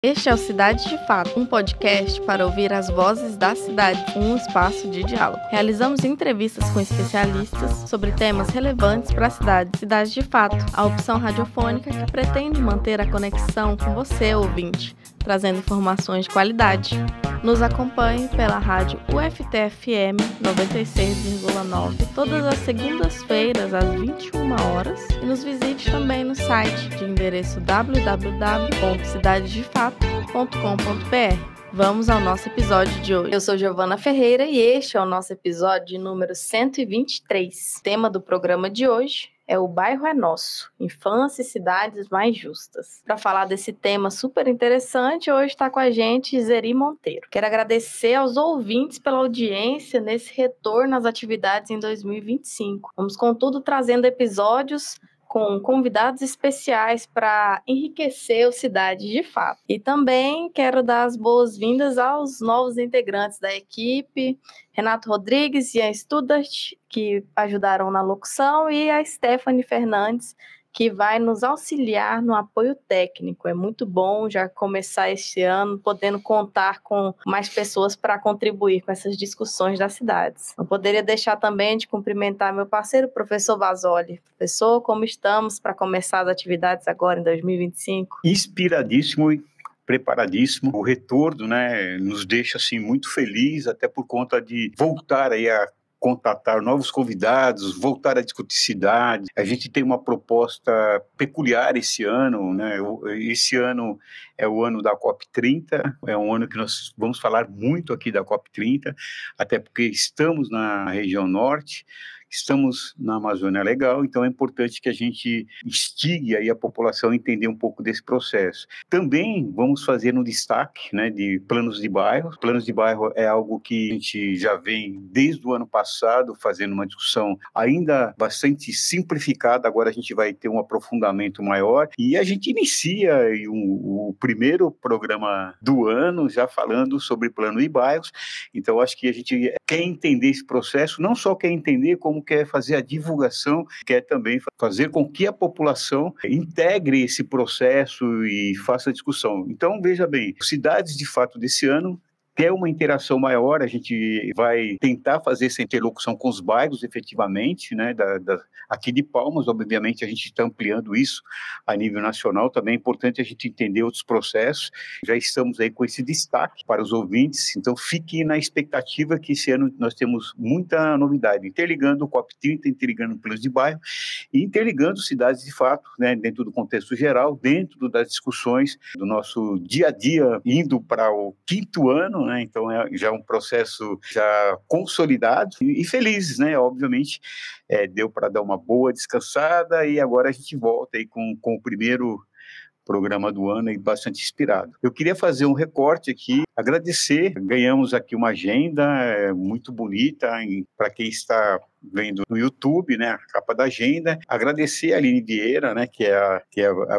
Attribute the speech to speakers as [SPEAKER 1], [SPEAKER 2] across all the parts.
[SPEAKER 1] Este é o Cidade de Fato, um podcast para ouvir as vozes da cidade, um espaço de diálogo. Realizamos entrevistas com especialistas sobre temas relevantes para a cidade. Cidade de Fato, a opção radiofônica que pretende manter a conexão com você, ouvinte, trazendo informações de qualidade. Nos acompanhe pela rádio UFT-FM 96,9 todas as segundas-feiras às 21 horas e nos visite também no site de endereço www.cidadedefato.com.br. Vamos ao nosso episódio de hoje. Eu sou Giovana Ferreira e este é o nosso episódio número 123. O tema do programa de hoje é O Bairro é Nosso, Infância e Cidades Mais Justas. Para falar desse tema super interessante, hoje está com a gente Zeri Monteiro. Quero agradecer aos ouvintes pela audiência nesse retorno às atividades em 2025. Vamos, contudo, trazendo episódios com convidados especiais para enriquecer o Cidade de Fato. E também quero dar as boas-vindas aos novos integrantes da equipe, Renato Rodrigues e Ian Studart, que ajudaram na locução, e a Stephanie Fernandes, que vai nos auxiliar no apoio técnico. É muito bom já começar este ano podendo contar com mais pessoas para contribuir com essas discussões das cidades. Não poderia deixar também de cumprimentar meu parceiro, professor Basoli. Professor, como estamos para começar as atividades agora em 2025?
[SPEAKER 2] Inspiradíssimo e preparadíssimo. O retorno, nos deixa assim muito feliz, até por conta de voltar aí a contatar novos convidados, voltar a discutir cidade. A gente tem uma proposta peculiar esse ano, Esse ano é o ano da COP30, é um ano que nós vamos falar muito aqui da COP30, até porque estamos na região norte, estamos na Amazônia Legal, então é importante que a gente instigue aí a população a entender um pouco desse processo. Também vamos fazer um destaque, de planos de bairro. Planos de bairro é algo que a gente já vem desde o ano passado fazendo uma discussão ainda bastante simplificada, agora a gente vai ter um aprofundamento maior e a gente inicia o primeiro programa do ano já falando sobre plano de bairros. Então acho que a gente quer entender esse processo, não só quer entender como quer fazer a divulgação, quer também fazer com que a população integre esse processo e faça a discussão. Então, veja bem, Cidades de Fato desse ano quer uma interação maior, a gente vai tentar fazer essa interlocução com os bairros, efetivamente, aqui de Palmas, obviamente, a gente está ampliando isso a nível nacional, também é importante a gente entender outros processos, já estamos aí com esse destaque para os ouvintes, então fique na expectativa que esse ano nós temos muita novidade, interligando o COP30, interligando planos de bairro e interligando Cidades de Fato, dentro do contexto geral, dentro das discussões do nosso dia a dia, indo para o 5º ano, então já é um processo já consolidado e felizes, obviamente, deu para dar uma boa descansada e agora a gente volta aí com o primeiro programa do ano e bastante inspirado. Eu queria fazer um recorte aqui, agradecer, ganhamos aqui uma agenda muito bonita para quem está vendo no YouTube, a capa da agenda, agradecer a Aline Vieira, que é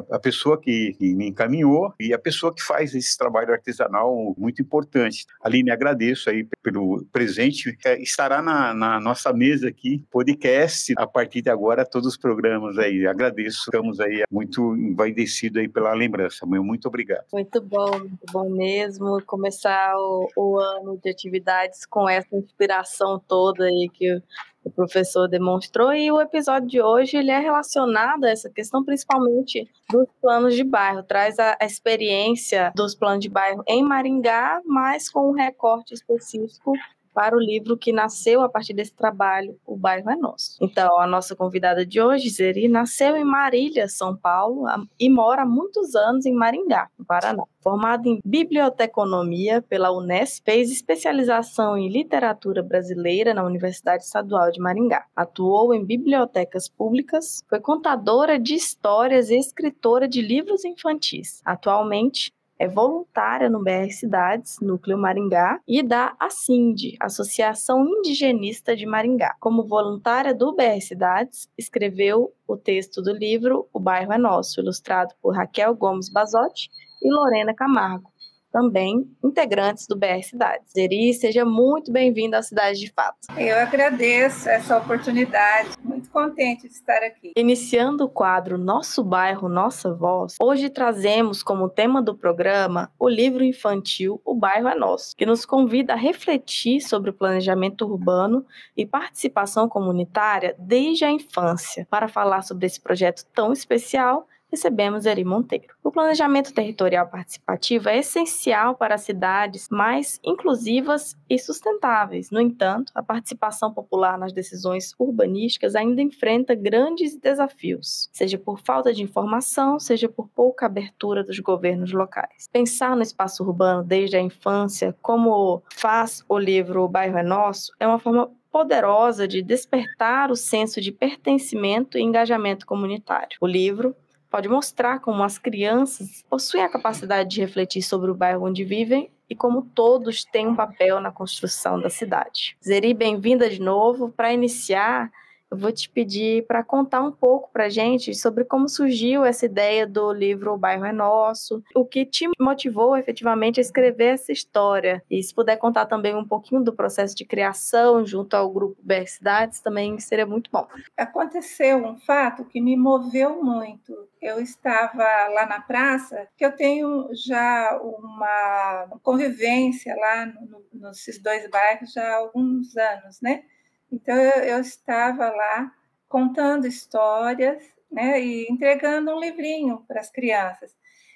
[SPEAKER 2] a pessoa que me encaminhou e a pessoa que faz esse trabalho artesanal muito importante. Aline, agradeço aí pelo presente, estará na nossa mesa aqui, podcast, a partir de agora, todos os programas aí, agradeço, estamos aí muito envaidecido aí pela lembrança, muito obrigado.
[SPEAKER 1] Muito bom mesmo, começar o ano de atividades com essa inspiração toda aí que o professor demonstrou, e o episódio de hoje ele é relacionado a essa questão principalmente dos planos de bairro, traz a experiência dos planos de bairro em Maringá, mas com um recorte específico para o livro que nasceu a partir desse trabalho, O Bairro é Nosso. Então, a nossa convidada de hoje, Zeri, nasceu em Marília, São Paulo, e mora há muitos anos em Maringá, no Paraná. Formada em biblioteconomia pela Unesp, fez especialização em literatura brasileira na Universidade Estadual de Maringá. Atuou em bibliotecas públicas, foi contadora de histórias e escritora de livros infantis. Atualmente, é voluntária no BR Cidades, Núcleo Maringá, e da ACIND, Associação Indigenista de Maringá. Como voluntária do BR Cidades, escreveu o texto do livro O Bairro é Nosso, ilustrado por Raquel Gomes Basotti e Lorena Camargo. também integrantes do BR Cidades. Zeri, seja muito bem-vinda à Cidade de Fato.
[SPEAKER 3] Eu agradeço essa oportunidade, muito contente de estar aqui.
[SPEAKER 1] Iniciando o quadro Nosso Bairro, Nossa Voz, hoje trazemos como tema do programa o livro infantil O Bairro é Nosso, que nos convida a refletir sobre o planejamento urbano e participação comunitária desde a infância. Para falar sobre esse projeto tão especial, recebemos Zeri Monteiro. O planejamento territorial participativo é essencial para cidades mais inclusivas e sustentáveis. No entanto, a participação popular nas decisões urbanísticas ainda enfrenta grandes desafios, seja por falta de informação, seja por pouca abertura dos governos locais. Pensar no espaço urbano desde a infância, como faz o livro O Bairro é Nosso, é uma forma poderosa de despertar o senso de pertencimento e engajamento comunitário. O livro pode mostrar como as crianças possuem a capacidade de refletir sobre o bairro onde vivem e como todos têm um papel na construção da cidade. Zeri, bem-vinda de novo. Para iniciar, eu vou te pedir para contar um pouco para a gente sobre como surgiu essa ideia do livro O Bairro é Nosso, o que te motivou efetivamente a escrever essa história. E se puder contar também um pouquinho do processo de criação junto ao grupo BR Cidades, também seria muito bom.
[SPEAKER 3] Aconteceu um fato que me moveu muito. Eu estava lá na praça, que eu tenho já uma convivência lá nesses dois bairros já há alguns anos, né? Então, eu estava lá contando histórias, né, e entregando um livrinho para as crianças.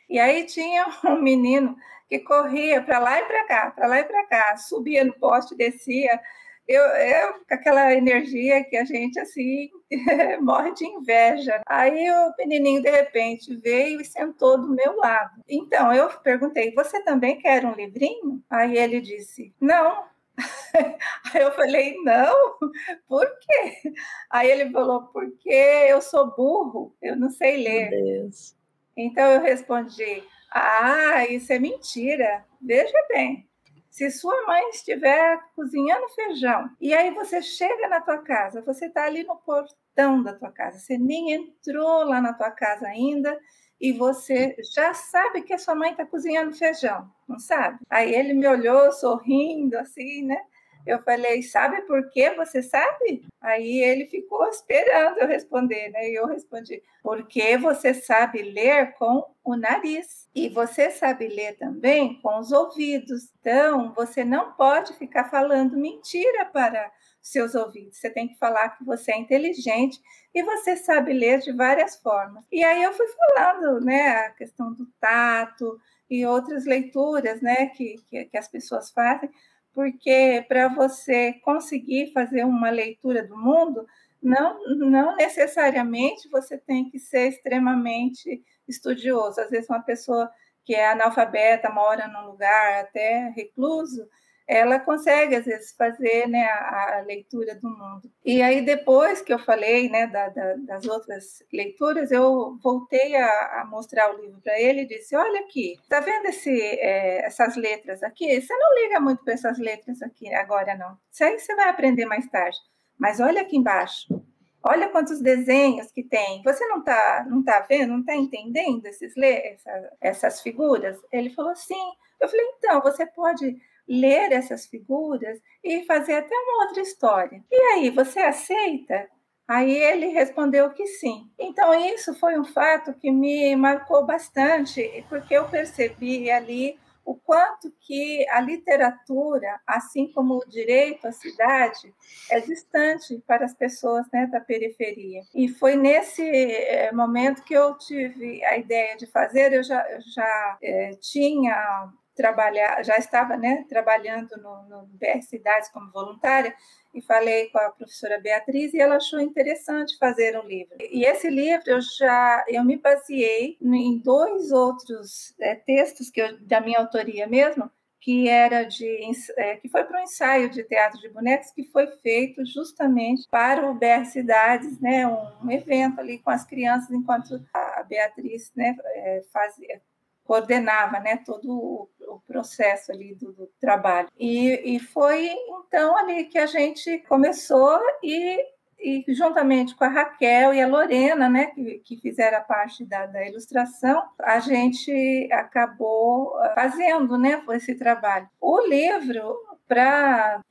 [SPEAKER 3] E aí tinha um menino que corria para lá e para cá, subia no poste, descia. Eu com aquela energia que a gente, assim, morre de inveja. Aí o menininho, de repente, veio e sentou do meu lado. Então, eu perguntei, você também quer um livrinho? Aí ele disse, não. Aí eu falei, não, por quê? Aí ele falou, porque eu sou burro, eu não sei ler.
[SPEAKER 1] Meu Deus.
[SPEAKER 3] Então eu respondi, isso é mentira. Veja bem, se sua mãe estiver cozinhando feijão, e aí você chega na tua casa, você está ali no portão da tua casa, você nem entrou lá na tua casa ainda, e você já sabe que a sua mãe está cozinhando feijão, não sabe? Aí ele me olhou sorrindo assim, né? Eu falei, sabe por que você sabe? Aí ele ficou esperando eu responder, né? E eu respondi, porque você sabe ler com o nariz. E você sabe ler também com os ouvidos. Então, você não pode ficar falando mentira para seus ouvidos. Você tem que falar que você é inteligente e você sabe ler de várias formas. E aí eu fui falando, né? A questão do tato e outras leituras, né? Que as pessoas fazem, porque para você conseguir fazer uma leitura do mundo, não necessariamente você tem que ser extremamente estudioso. Às vezes uma pessoa que é analfabeta, mora num lugar até recluso, ela consegue, às vezes, fazer, né, a leitura do mundo. E aí, depois que eu falei, né, das outras leituras, eu voltei a mostrar o livro para ele e disse, olha aqui, tá vendo essas letras aqui? Você não liga muito para essas letras aqui agora, não. Isso aí você vai aprender mais tarde. Mas olha aqui embaixo. Olha quantos desenhos que tem. Você não tá vendo, não está entendendo essas figuras? Ele falou, sim. Eu falei, então, você pode ler essas figuras e fazer até uma outra história. E aí, você aceita? Aí ele respondeu que sim. Então, isso foi um fato que me marcou bastante, porque eu percebi ali o quanto que a literatura, assim como o direito à cidade, é distante para as pessoas, né, da periferia. E foi nesse momento que eu tive a ideia de fazer. Eu já tinha já estava, né, trabalhando no BR Cidades como voluntária, e falei com a professora Beatriz e ela achou interessante fazer um livro. E esse livro eu me baseei em dois outros textos da minha autoria mesmo, que foi para um ensaio de teatro de bonecos que foi feito justamente para o BR Cidades, né, um evento ali com as crianças, enquanto a Beatriz, né, coordenava, né, todo o processo ali do trabalho. E foi então ali que a gente começou e e juntamente com a Raquel e a Lorena, né, que fizeram a parte da ilustração, a gente acabou fazendo, né, esse trabalho. O livro,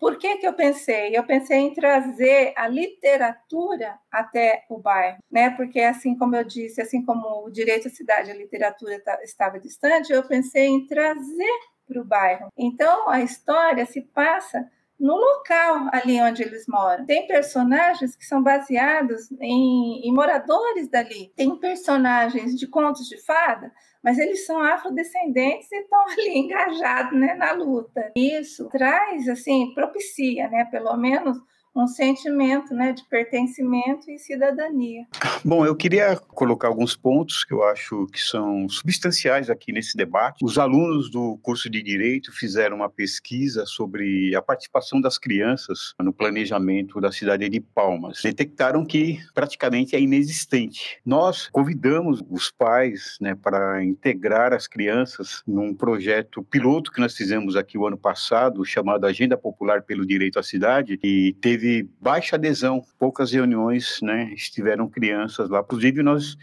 [SPEAKER 3] por que eu pensei? Eu pensei em trazer a literatura até o bairro, né? Porque, assim como eu disse, assim como o direito à cidade, a literatura estava distante, eu pensei em trazer para o bairro. Então, a história se passa no local ali onde eles moram. Tem personagens que são baseados em moradores dali. Tem personagens de contos de fada, mas eles são afrodescendentes e estão ali engajados, né, na luta. Isso traz, assim, propicia, né, pelo menos um sentimento, né, de pertencimento e cidadania.
[SPEAKER 2] Bom, eu queria colocar alguns pontos que eu acho que são substanciais aqui nesse debate. Os alunos do curso de Direito fizeram uma pesquisa sobre a participação das crianças no planejamento da cidade de Palmas. Detectaram que praticamente é inexistente. Nós convidamos os pais, né, para integrar as crianças num projeto piloto que nós fizemos aqui o ano passado, chamado Agenda Popular pelo Direito à Cidade, e teve baixa adesão, poucas reuniões, né, estiveram crianças lá. Inclusive, nós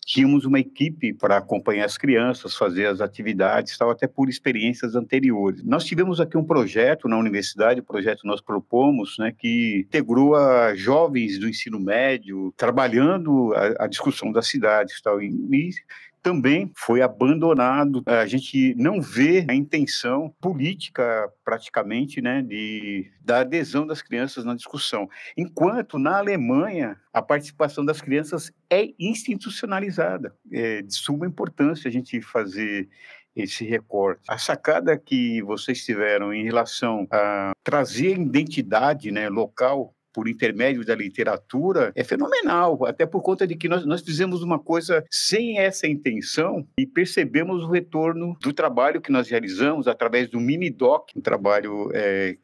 [SPEAKER 2] tínhamos uma equipe para acompanhar as crianças, fazer as atividades, tal, até por experiências anteriores. Nós tivemos aqui um projeto na universidade, o projeto nós propomos, né, que integrou a jovens do ensino médio, trabalhando a discussão das cidades, tal, e também foi abandonado. A gente não vê a intenção política, praticamente, né, da adesão das crianças na discussão. Enquanto, na Alemanha, a participação das crianças é institucionalizada. É de suma importância a gente fazer esse recorte. A sacada que vocês tiveram em relação a trazer identidade, né, local, por intermédio da literatura, é fenomenal, até por conta de que nós fizemos uma coisa sem essa intenção e percebemos o retorno do trabalho que nós realizamos através do mini-doc, um trabalho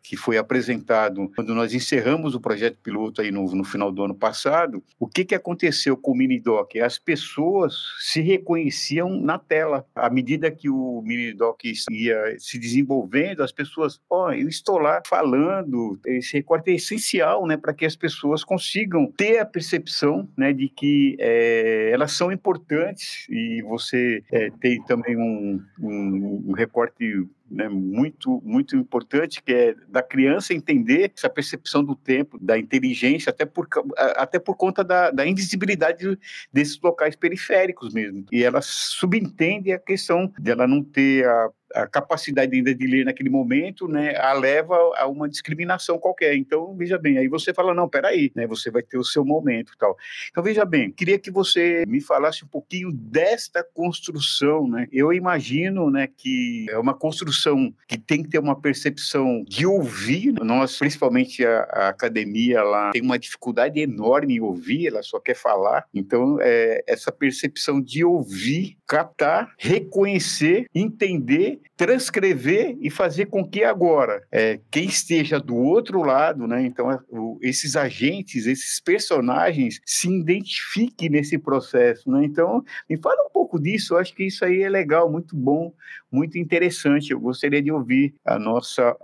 [SPEAKER 2] que foi apresentado quando nós encerramos o projeto piloto aí no final do ano passado. O que aconteceu com o mini-doc? As pessoas se reconheciam na tela. À medida que o mini-doc ia se desenvolvendo, as pessoas, eu estou lá falando, esse recorte é essencial, né, para que as pessoas consigam ter a percepção, né, de que elas são importantes, e você tem também um recorte, né, muito, muito importante, que é da criança entender essa percepção do tempo, da inteligência, até por conta da invisibilidade desses locais periféricos mesmo. E ela subentende a questão dela não ter a capacidade ainda de ler naquele momento, né, a leva a uma discriminação qualquer. Então, veja bem, aí você fala, não, peraí, né, você vai ter o seu momento e tal. Então, veja bem, queria que você me falasse um pouquinho desta construção, né? Eu imagino, né, que é uma construção que tem que ter uma percepção de ouvir. Nós, principalmente a academia, lá tem uma dificuldade enorme em ouvir, ela só quer falar. Então, essa percepção de ouvir, captar, reconhecer, entender, transcrever e fazer com que agora quem esteja do outro lado, né, então esses agentes, esses personagens se identifiquem nesse processo, né? Então, me fala um pouco disso. Eu acho que isso aí é legal, muito bom, muito interessante. Eu gostaria de ouvir a nossa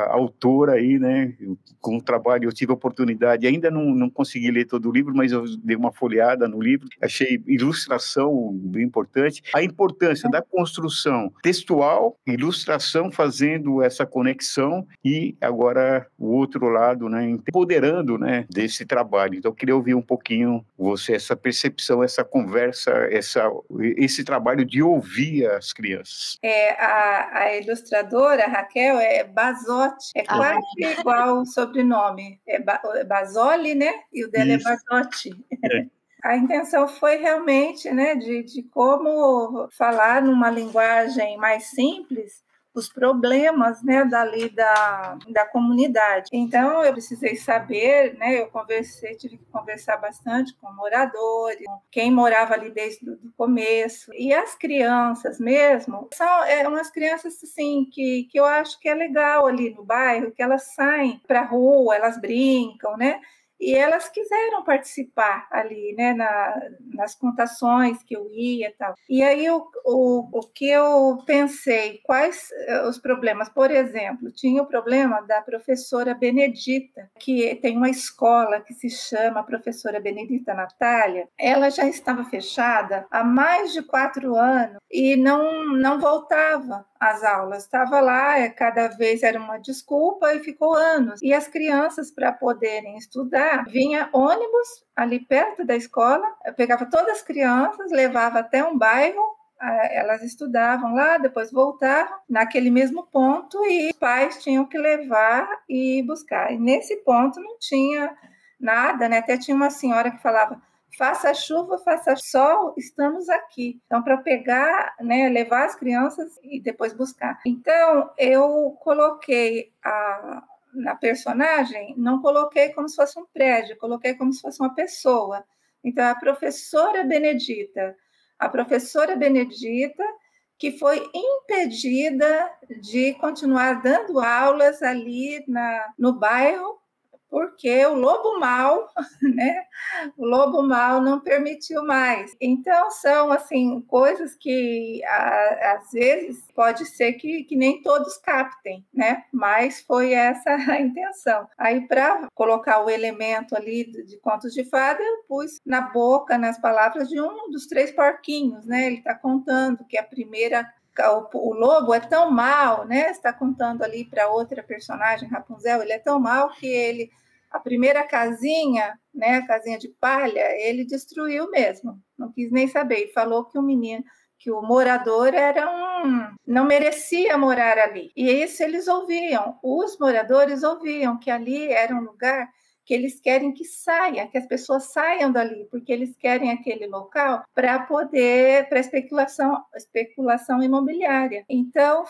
[SPEAKER 2] autora aí, né, com o trabalho. Eu tive a oportunidade, ainda não consegui ler todo o livro, mas eu dei uma folheada no livro, achei ilustração bem importante, a importância da construção textual, ilustração fazendo essa conexão, e agora o outro lado, né, empoderando, né, desse trabalho. Então, eu queria ouvir um pouquinho você, essa percepção, essa conversa, esse trabalho de ouvir as crianças.
[SPEAKER 3] A ilustradora, Raquel, é Basotti, quase igual o sobrenome, Basoli, né, e o dela isso. É Basotti. A intenção foi realmente, né, de como falar numa linguagem mais simples os problemas, né, dali da comunidade. Então, eu precisei saber, né, tive que conversar bastante com moradores, com quem morava ali desde o começo. E as crianças mesmo, são umas crianças, assim, que eu acho que é legal ali no bairro, que elas saem para a rua, elas brincam, né? e elas quiseram participar ali, né, nas contações que eu ia e tal. E aí o que eu pensei, quais os problemas? Por exemplo, tinha o problema da professora Benedita, que tem uma escola que se chama Professora Benedita Natália. Ela já estava fechada há mais de 4 anos e não voltava às aulas. Estava lá, cada vez era uma desculpa e ficou anos. E as crianças, para poderem estudar, vinha ônibus ali perto da escola, eu pegava todas as crianças, levava até um bairro, elas estudavam lá, depois voltavam naquele mesmo ponto e os pais tinham que levar e buscar. E nesse ponto não tinha nada, né? Até tinha uma senhora que falava: faça chuva, faça sol, estamos aqui. Então, para pegar, né, levar as crianças e depois buscar. Então, eu coloquei na personagem, não coloquei como se fosse um prédio, coloquei como se fosse uma pessoa. Então, a professora Benedita que foi impedida de continuar dando aulas ali no bairro, porque o lobo mau, né? O lobo mau não permitiu mais. Então, são assim coisas que às vezes pode ser que nem todos captem, né? Mas foi essa a intenção. Aí, para colocar o elemento ali de contos de fada, eu pus na boca, nas palavras de um dos 3 porquinhos, né? Ele está contando que a primeira... O lobo é tão mau, né? Está contando ali para outra personagem, Rapunzel, ele é tão mau que a primeira casinha, né, a casinha de palha, ele destruiu mesmo. Não quis nem saber. E falou que o morador não merecia morar ali. E isso eles ouviam. Os moradores ouviam que ali era um lugar que eles querem que as pessoas saiam dali, porque eles querem aquele local para especulação imobiliária. Então,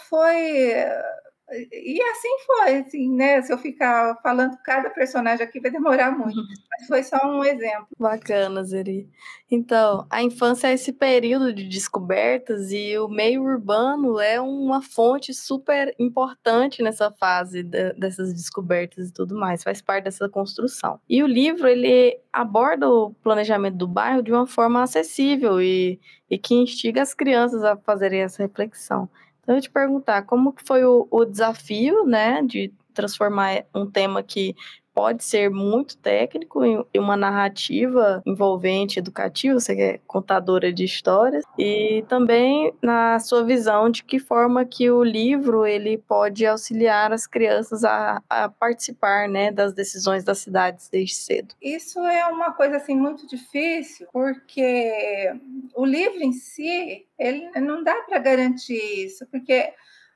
[SPEAKER 3] e assim foi, assim, né? Se eu ficar falando cada personagem aqui, vai demorar muito. Mas foi só um exemplo.
[SPEAKER 1] Bacana, Zeri. Então, a infância é esse período de descobertas e o meio urbano é uma fonte super importante nessa fase dessas descobertas e tudo mais, faz parte dessa construção. E o livro, ele aborda o planejamento do bairro de uma forma acessível e que instiga as crianças a fazerem essa reflexão. Então, eu ia te perguntar, como que foi o desafio, né, de transformar um tema que pode ser muito técnico em uma narrativa envolvente, educativa, você que é contadora de histórias, e também na sua visão de que forma que o livro ele pode auxiliar as crianças a participar, né, das decisões das cidades desde cedo.
[SPEAKER 3] Isso é uma coisa assim muito difícil, porque o livro em si, ele não dá para garantir isso, porque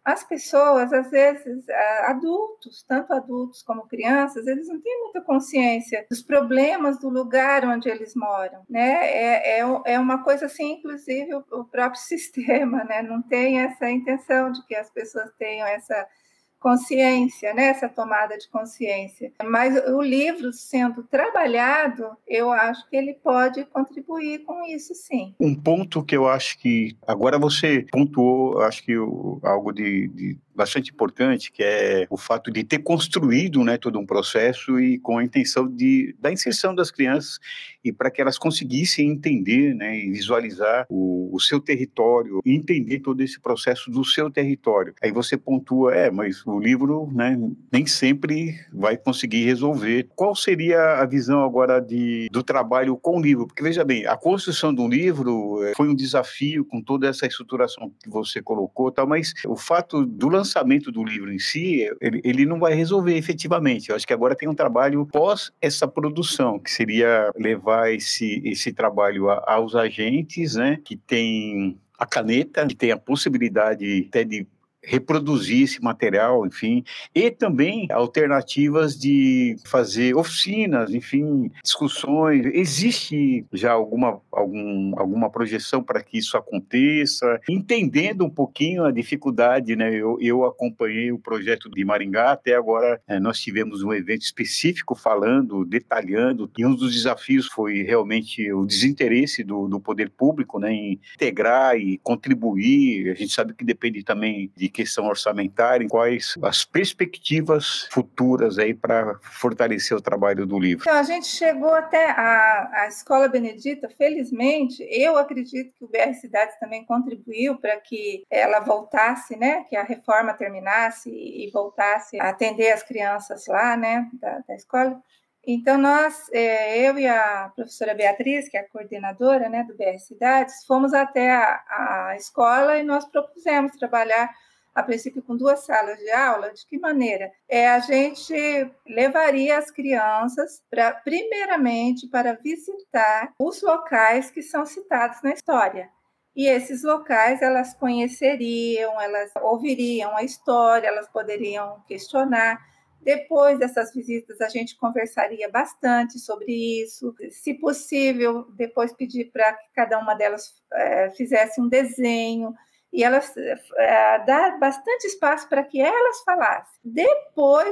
[SPEAKER 3] as pessoas, às vezes, adultos, tanto adultos como crianças, eles não têm muita consciência dos problemas do lugar onde eles moram, né? É uma coisa assim, inclusive o próprio sistema, né? Não tem essa intenção de que as pessoas tenham essa consciência, né? Essa tomada de consciência. Mas o livro sendo trabalhado, eu acho que ele pode contribuir com isso, sim.
[SPEAKER 2] Um ponto que eu acho que agora você pontuou, acho que algo de bastante importante, que é o fato de ter construído, né, todo um processo e com a intenção da inserção das crianças e para que elas conseguissem entender, né, e visualizar o seu território, e entender todo esse processo do seu território. Aí você pontua, mas o livro, né, nem sempre vai conseguir resolver. Qual seria a visão agora do trabalho com o livro? Porque, veja bem, a construção de um livro foi um desafio com toda essa estruturação que você colocou, tal, mas o fato do lançamento do livro em si, ele não vai resolver efetivamente. Eu acho que agora tem um trabalho pós essa produção, que seria levar esse trabalho aos agentes, né, que tem a caneta, que tem a possibilidade até de reproduzir esse material, enfim, e também alternativas de fazer oficinas, enfim, discussões. Existe já alguma projeção para que isso aconteça? Entendendo um pouquinho a dificuldade, né? Eu acompanhei o projeto de Maringá, até agora nós tivemos um evento específico falando, detalhando, e um dos desafios foi realmente o desinteresse do poder público, né, em integrar e contribuir. A gente sabe que depende também de questão orçamentária, quais as perspectivas futuras aí para fortalecer o trabalho do livro?
[SPEAKER 3] Então, a gente chegou até a Escola Benedita, felizmente, eu acredito que o BR Cidades também contribuiu para que ela voltasse, né, que a reforma terminasse e voltasse a atender as crianças lá, né, da escola. Então, eu e a professora Beatriz, que é a coordenadora, né, do BR Cidades, fomos até a escola e nós propusemos trabalhar, a princípio, com 2 salas de aula. De que maneira? A gente levaria as crianças, primeiramente, para visitar os locais que são citados na história. E esses locais elas conheceriam, elas ouviriam a história, elas poderiam questionar. Depois dessas visitas, a gente conversaria bastante sobre isso. Se possível, depois pedir para que cada uma delas fizesse um desenho e elas dar bastante espaço para que elas falassem.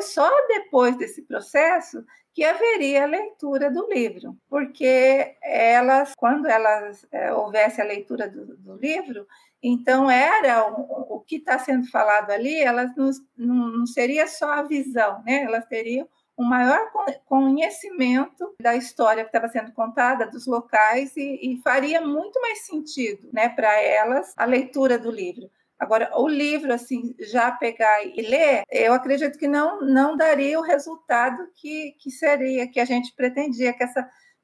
[SPEAKER 3] Só depois desse processo, que haveria a leitura do livro, porque quando houvesse a leitura do livro, então o que está sendo falado ali, elas não seria só a visão, né? Elas teriam um maior conhecimento da história que estava sendo contada, dos locais, e faria muito mais sentido, né, para elas a leitura do livro. Agora, o livro, assim, já pegar e ler, eu acredito que não daria o resultado que a gente pretendia,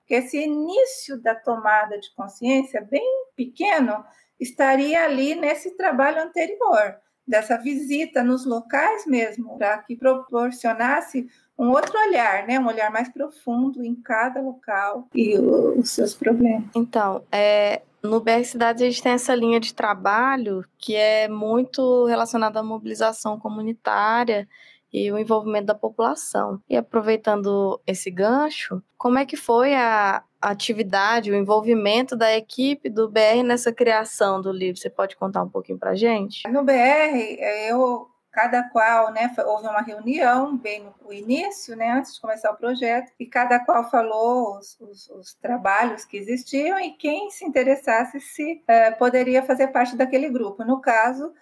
[SPEAKER 3] que esse início da tomada de consciência, bem pequeno, estaria ali nesse trabalho anterior, dessa visita nos locais mesmo, para que proporcionasse um outro olhar, né? Um olhar mais profundo em cada local e os seus problemas.
[SPEAKER 1] Então, no BR Cidades a gente tem essa linha de trabalho que é muito relacionada à mobilização comunitária e o envolvimento da população. E aproveitando esse gancho, como é que foi a atividade, o envolvimento da equipe do BR nessa criação do livro? Você pode contar um pouquinho para a gente?
[SPEAKER 3] No BR, cada qual, né, houve uma reunião bem no início, né, antes de começar o projeto, e cada qual falou os trabalhos que existiam e quem se interessasse poderia fazer parte daquele grupo. No caso,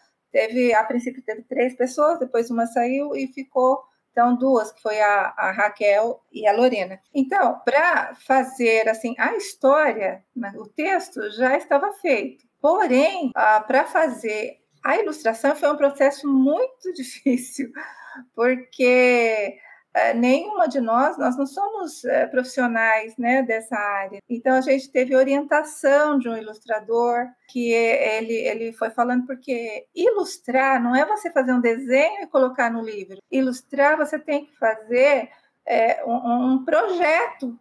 [SPEAKER 3] a princípio teve 3 pessoas, depois uma saiu e ficou, então, 2, que foi a Raquel e a Lorena. Então, para fazer assim a história, o texto já estava feito. Porém, para fazer a ilustração foi um processo muito difícil, porque nenhuma de nós não somos profissionais, né, dessa área. Então, a gente teve orientação de um ilustrador, que ele foi falando, porque ilustrar não é você fazer um desenho e colocar no livro. Ilustrar, você tem que fazer um projeto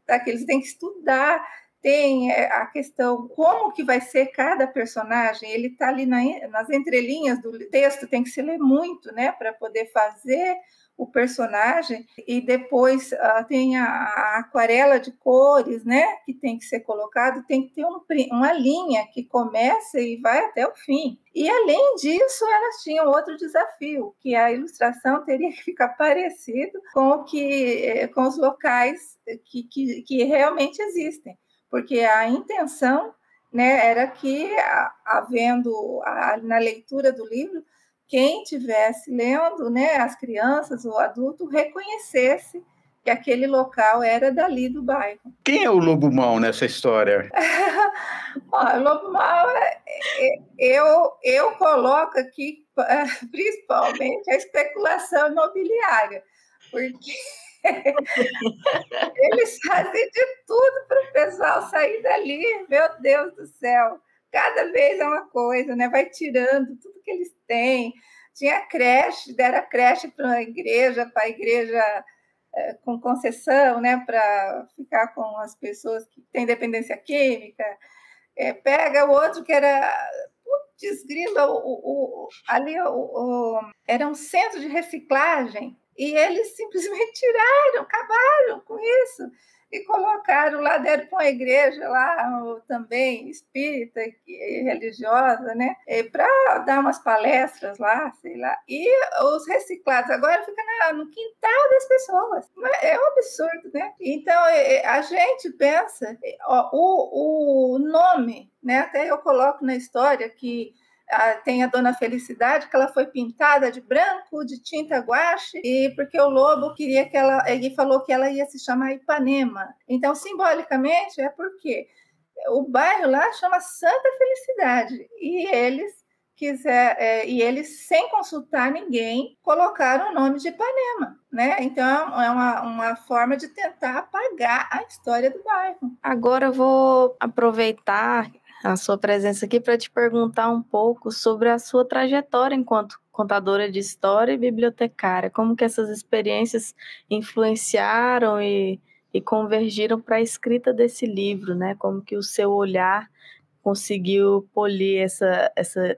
[SPEAKER 3] daqueles, tem que estudar. Tem a questão como que vai ser cada personagem, ele está ali nas entrelinhas do texto, tem que se ler muito, né, para poder fazer o personagem, e depois tem a aquarela de cores, né, que tem que ser colocado, tem que ter uma linha que começa e vai até o fim. E, além disso, elas tinham outro desafio, que a ilustração teria que ficar parecido com os locais que realmente existem, porque a intenção, né, era que, havendo na leitura do livro, quem estivesse lendo, né, as crianças ou adulto, reconhecesse que aquele local era dali do bairro.
[SPEAKER 2] Quem é o lobo mau nessa história?
[SPEAKER 3] O lobo mau, eu coloco aqui, principalmente, a especulação imobiliária, porque eles fazem de tudo para o pessoal sair dali, meu Deus do céu. Cada vez é uma coisa, né? Vai tirando tudo que eles têm. Tinha creche, deram creche para a igreja com concessão, né? Para ficar com as pessoas que têm dependência química. Pega o outro que era... Putz, grila, ali era um centro de reciclagem, e eles simplesmente acabaram com isso, e colocaram lá, deram para uma igreja lá, também espírita e religiosa, né, para dar umas palestras lá, sei lá, e os reciclados agora ficam no quintal das pessoas. É um absurdo, né? Então, a gente pensa, o nome, né, até eu coloco na história que Tem a Dona Felicidade, que ela foi pintada de branco, de tinta guache, e porque o lobo queria ele falou que ela ia se chamar Ipanema. Então, simbolicamente, é porque o bairro lá chama Santa Felicidade, e eles, sem consultar ninguém, colocaram o nome de Ipanema, né? Então, é uma forma de tentar apagar a história do bairro.
[SPEAKER 1] Agora eu vou aproveitar a sua presença aqui para te perguntar um pouco sobre a sua trajetória enquanto contadora de história e bibliotecária. Como que essas experiências influenciaram e convergiram para a escrita desse livro, né? Como que o seu olhar conseguiu polir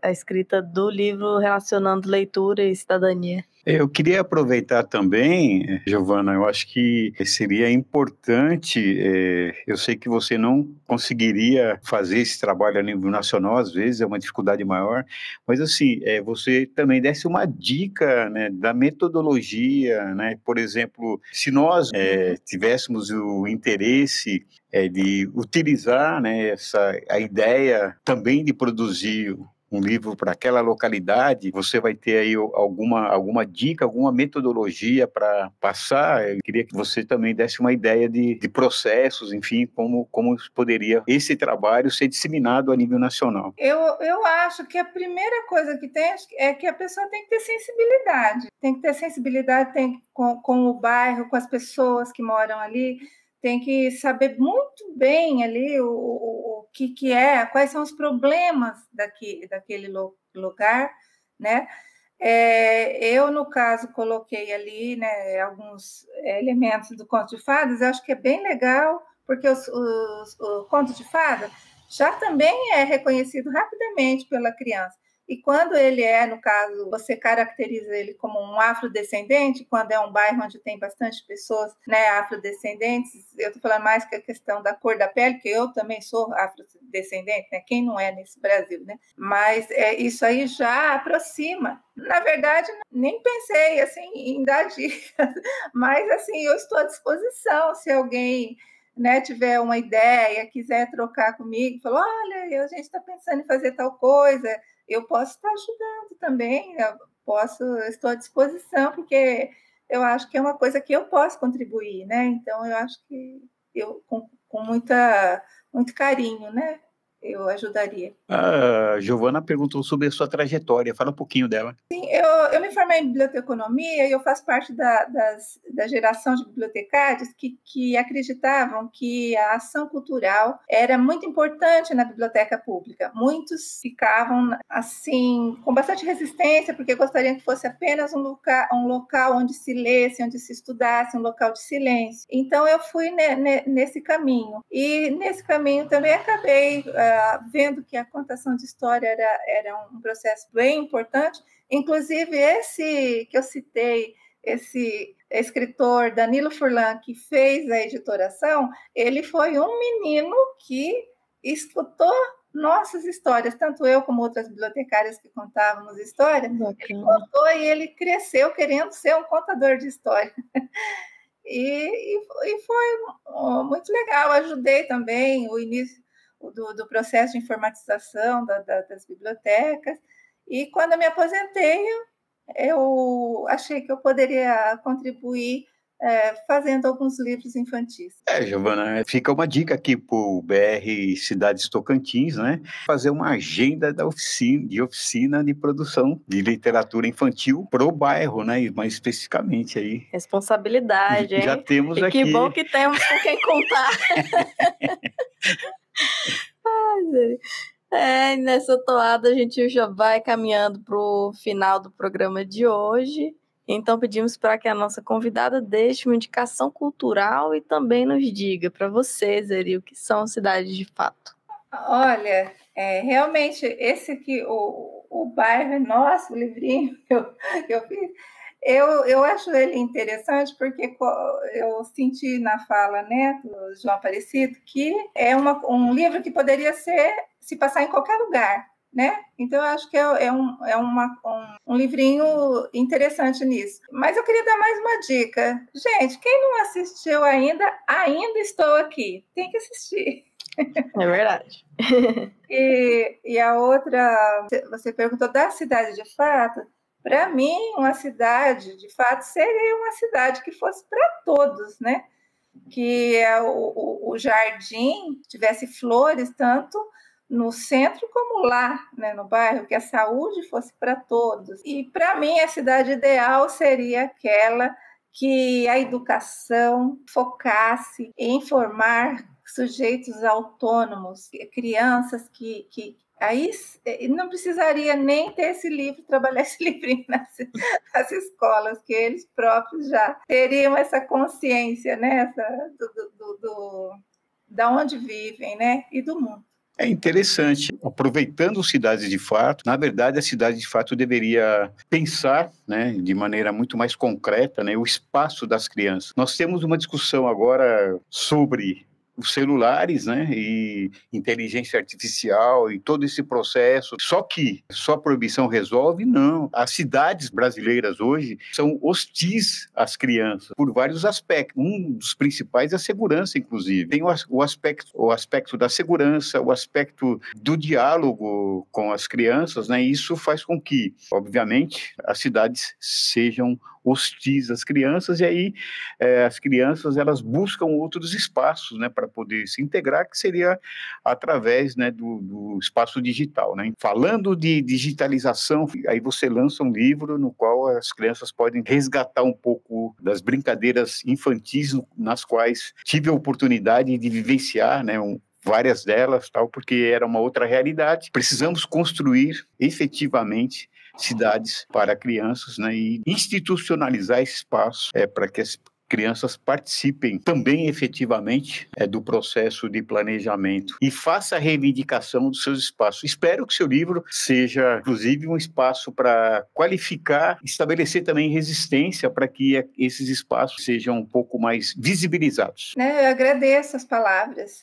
[SPEAKER 1] a escrita do livro relacionando leitura e cidadania?
[SPEAKER 2] Eu queria aproveitar também, Giovana, eu acho que seria importante, eu sei que você não conseguiria fazer esse trabalho a nível nacional, às vezes é uma dificuldade maior, mas assim, você também desse uma dica, né, da metodologia, né, por exemplo, se nós tivéssemos o interesse de utilizar, né, a ideia também de produzir um livro para aquela localidade, você vai ter aí alguma dica, alguma metodologia para passar? Eu queria que você também desse uma ideia de processos, enfim, como poderia esse trabalho ser disseminado a nível nacional.
[SPEAKER 3] Eu acho que a primeira coisa que tem é que a pessoa tem que ter sensibilidade. Tem que ter sensibilidade com o bairro, com as pessoas que moram ali, tem que saber muito bem ali o que é, quais são os problemas daquele lugar, né? Eu, no caso, coloquei ali, né, alguns elementos do Conto de Fadas. Eu acho que é bem legal, porque o Conto de Fadas já também é reconhecido rapidamente pela criança. E quando ele no caso, você caracteriza ele como um afrodescendente, quando é um bairro onde tem bastante pessoas, né, afrodescendentes, eu estou falando mais que a questão da cor da pele, porque eu também sou afrodescendente, né, quem não é nesse Brasil, né? Mas isso aí já aproxima. Na verdade, nem pensei assim, em dar dicas, mas assim, eu estou à disposição se alguém, né, tiver uma ideia, quiser trocar comigo, falou, olha, a gente está pensando em fazer tal coisa, eu posso estar ajudando também, estou à disposição, porque eu acho que é uma coisa que eu posso contribuir, né? Então, eu acho que eu, com muito carinho, né, eu ajudaria.
[SPEAKER 2] A Giovana perguntou sobre a sua trajetória, fala um pouquinho dela.
[SPEAKER 3] Sim, eu me formei em biblioteconomia e eu faço parte da geração de bibliotecários que acreditavam que a ação cultural era muito importante na biblioteca pública. Muitos ficavam, assim, com bastante resistência, porque gostariam que fosse apenas um local onde se lesse, onde se estudasse, um local de silêncio. Então, eu fui nesse caminho. E nesse caminho também acabei vendo que a contação de história era um processo bem importante. Inclusive, esse que eu citei, esse escritor Danilo Furlan, que fez a editoração, ele foi um menino que escutou nossas histórias, tanto eu como outras bibliotecárias que contávamos história. Bacana. Ele contou e ele cresceu querendo ser um contador de história. E foi muito legal. Ajudei também o início do processo de informatização das bibliotecas. E quando eu me aposentei, eu achei que eu poderia contribuir fazendo alguns livros infantis.
[SPEAKER 2] Giovana, fica uma dica aqui para o BR Cidades Tocantins, né? Fazer uma agenda de oficina de produção de literatura infantil pro bairro, né? Mais especificamente aí.
[SPEAKER 1] Responsabilidade, hein?
[SPEAKER 2] Já temos
[SPEAKER 1] e
[SPEAKER 2] aqui.
[SPEAKER 1] Que bom que temos com quem contar. Nessa toada a gente já vai caminhando para o final do programa de hoje. Então pedimos para que a nossa convidada deixe uma indicação cultural e também nos diga para vocês, Zeri, o que são cidades de fato.
[SPEAKER 3] Olha, realmente esse aqui, o bairro é nosso, o livrinho que eu fiz, eu acho ele interessante porque eu senti na fala, né, do João Aparecido que é um livro que poderia se passar em qualquer lugar, né? Então, eu acho que é um livrinho interessante nisso. Mas eu queria dar mais uma dica. Gente, quem não assistiu ainda estou aqui. Tem que assistir.
[SPEAKER 1] É verdade.
[SPEAKER 3] E a outra, você perguntou da cidade de fato. Para mim, uma cidade de fato seria uma cidade que fosse para todos, né? Que o jardim tivesse flores tanto no centro como lá, né, no bairro, que a saúde fosse para todos. E para mim a cidade ideal seria aquela que a educação focasse em formar sujeitos autônomos, crianças que aí não precisaria nem ter esse livro, trabalhar esse livrinho nas escolas, que eles próprios já teriam essa consciência, né, da onde vivem, né, e do mundo.
[SPEAKER 2] É interessante, aproveitando cidades de fato, na verdade a cidade de fato deveria pensar, né, de maneira muito mais concreta, né, o espaço das crianças. Nós temos uma discussão agora sobre os celulares, né, e inteligência artificial e todo esse processo. Só que só a proibição resolve? Não. As cidades brasileiras hoje são hostis às crianças por vários aspectos. Um dos principais é a segurança, inclusive. Tem o aspecto da segurança, o aspecto do diálogo com as crianças, né? E isso faz com que, obviamente, as cidades sejam hostis às crianças, e aí as crianças elas buscam outros espaços, né, para poder se integrar, que seria através, né, do espaço digital, né? Falando de digitalização, aí você lança um livro no qual as crianças podem resgatar um pouco das brincadeiras infantis nas quais tive a oportunidade de vivenciar, né, várias delas, tal, porque era uma outra realidade. Precisamos construir efetivamente cidades para crianças, né, e institucionalizar esse espaço para que as crianças participem também efetivamente do processo de planejamento e faça a reivindicação dos seus espaços. Espero que seu livro seja, inclusive, um espaço para qualificar, estabelecer também resistência para que esses espaços sejam um pouco mais visibilizados.
[SPEAKER 3] Eu agradeço as palavras.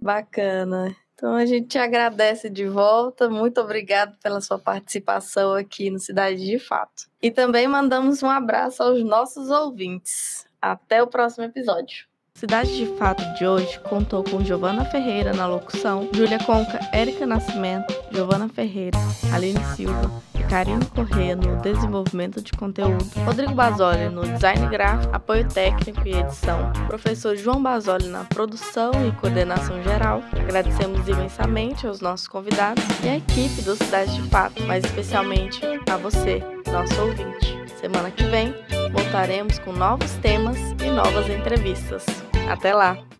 [SPEAKER 1] Bacana. Então, a gente te agradece de volta. Muito obrigado pela sua participação aqui no Cidade de Fato. E também mandamos um abraço aos nossos ouvintes. Até o próximo episódio. Cidade de Fato de hoje contou com Giovana Ferreira na locução, Júlia Conca, Érica Nascimento, Giovana Ferreira, Aline Silva e Karine Corrêa no desenvolvimento de conteúdo, Rodrigo Basoli no design gráfico, apoio técnico e edição, professor João Basoli na produção e coordenação geral. Agradecemos imensamente aos nossos convidados e à equipe do Cidade de Fato, mas especialmente a você, nosso ouvinte. Semana que vem voltaremos com novos temas e novas entrevistas. Até lá!